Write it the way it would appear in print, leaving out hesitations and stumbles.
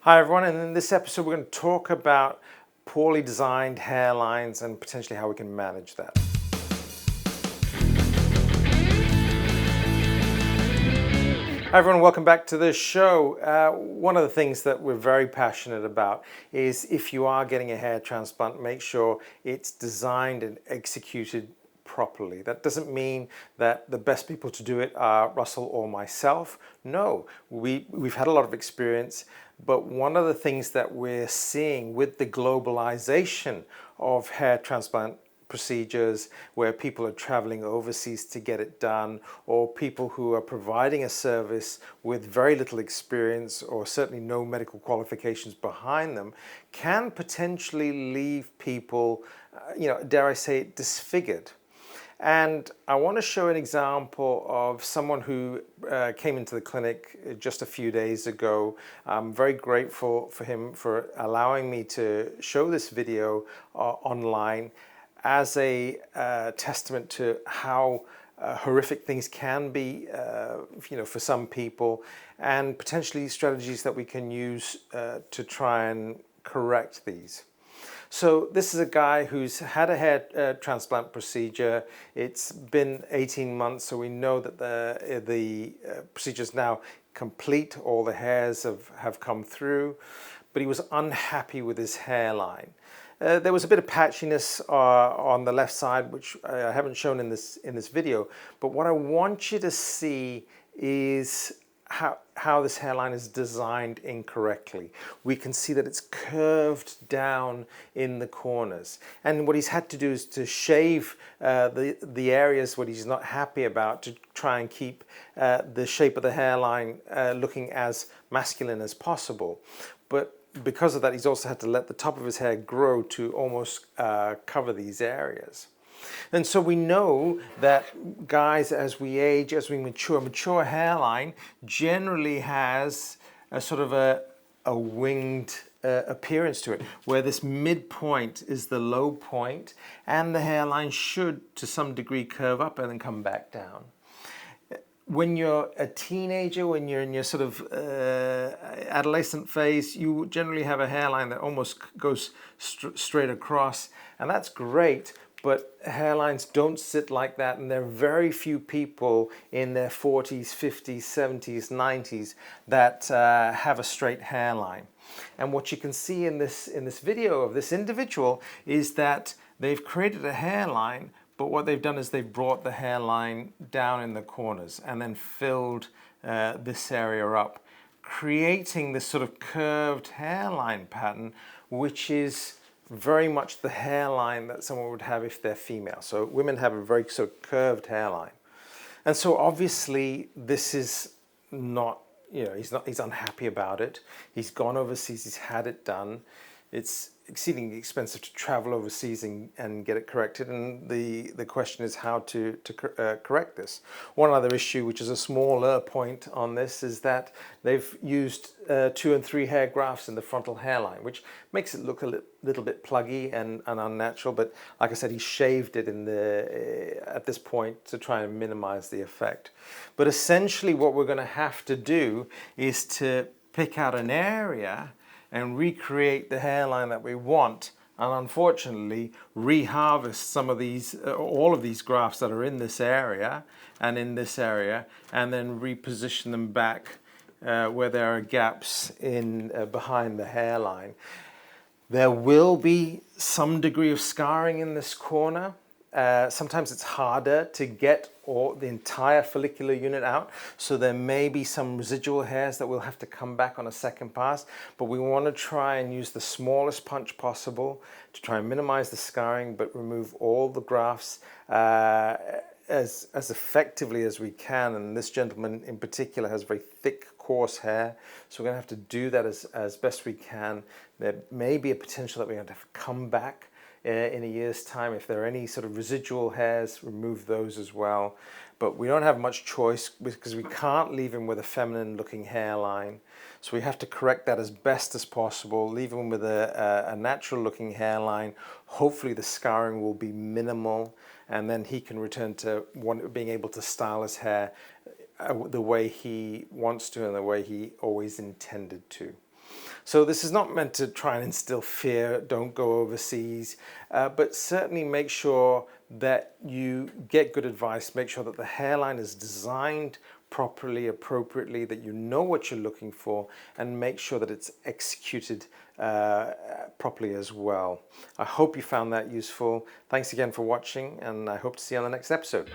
Hi everyone, and in this episode we're going to talk about poorly designed hairlines and potentially how we can manage that. Hi everyone, welcome back to the show. One of the things that we're very passionate about is if you are getting a hair transplant, make sure it's designed and executed properly. That doesn't mean that the best people to do it are Russell or myself. No, we've had a lot of experience, but one of the things that we're seeing with the globalization of hair transplant procedures, where people are traveling overseas to get it done, or people who are providing a service with very little experience or certainly no medical qualifications behind them, can potentially leave people, dare I say it, disfigured. And I want to show an example of someone who came into the clinic just a few days ago. I'm very grateful for him for allowing me to show this video online as a testament to how horrific things can be, for some people, and potentially strategies that we can use to try and correct these. So this is a guy who's had a hair transplant procedure. It's been 18 months, so we know that the procedure's now complete. All the hairs have come through, but he was unhappy with his hairline. There was a bit of patchiness on the left side, which I haven't shown in this video. But what I want you to see is how this hairline is designed incorrectly. We can see that it's curved down in the corners. And what he's had to do is to shave the areas what he's not happy about to try and keep the shape of the hairline looking as masculine as possible. But because of that, he's also had to let the top of his hair grow to almost cover these areas. And so we know that guys, as we age, as we mature hairline generally has a sort of a winged appearance to it, where this midpoint is the low point and the hairline should to some degree curve up and then come back down. When you're a teenager, when you're in your sort of adolescent phase, you generally have a hairline that almost goes straight across, and that's great. But hairlines don't sit like that, and there are very few people in their 40s, 50s, 70s, 90s that have a straight hairline. And what you can see in this video of this individual is that they've created a hairline, but what they've done is they've brought the hairline down in the corners and then filled this area up, creating this sort of curved hairline pattern, which is very much the hairline that someone would have if they're female. So women have a very sort of curved hairline. And so obviously this is not, he's unhappy about it. He's gone overseas, he's had it done. It's exceedingly expensive to travel overseas and get it corrected, and the question is how to correct this. One other issue, which is a smaller point on this, is that they've used 2 and 3 hair grafts in the frontal hairline, which makes it look a little bit pluggy and unnatural, but like I said, he shaved it at this point to try and minimize the effect. But essentially what we're going to have to do is to pick out an area and recreate the hairline that we want, and unfortunately reharvest some of these, all of these grafts that are in this area and in this area, and then reposition them back where there are gaps in behind the hairline. There will be some degree of scarring in this corner. Sometimes it's harder to get the entire follicular unit out, so there may be some residual hairs that will have to come back on a second pass, but we want to try and use the smallest punch possible to try and minimize the scarring but remove all the grafts as effectively as we can. And this gentleman in particular has very thick, coarse hair, so we're going to have to do that as best we can. There may be a potential that we're going to have to come back in a year's time. If there are any sort of residual hairs, remove those as well. But we don't have much choice because we can't leave him with a feminine looking hairline. So we have to correct that as best as possible, leave him with a natural looking hairline. Hopefully the scarring will be minimal, and then he can return to being able to style his hair the way he wants to and the way he always intended to. So this is not meant to try and instill fear, don't go overseas, but certainly make sure that you get good advice, make sure that the hairline is designed properly, appropriately, that you know what you're looking for, and make sure that it's executed properly as well. I hope you found that useful. Thanks again for watching, and I hope to see you on the next episode.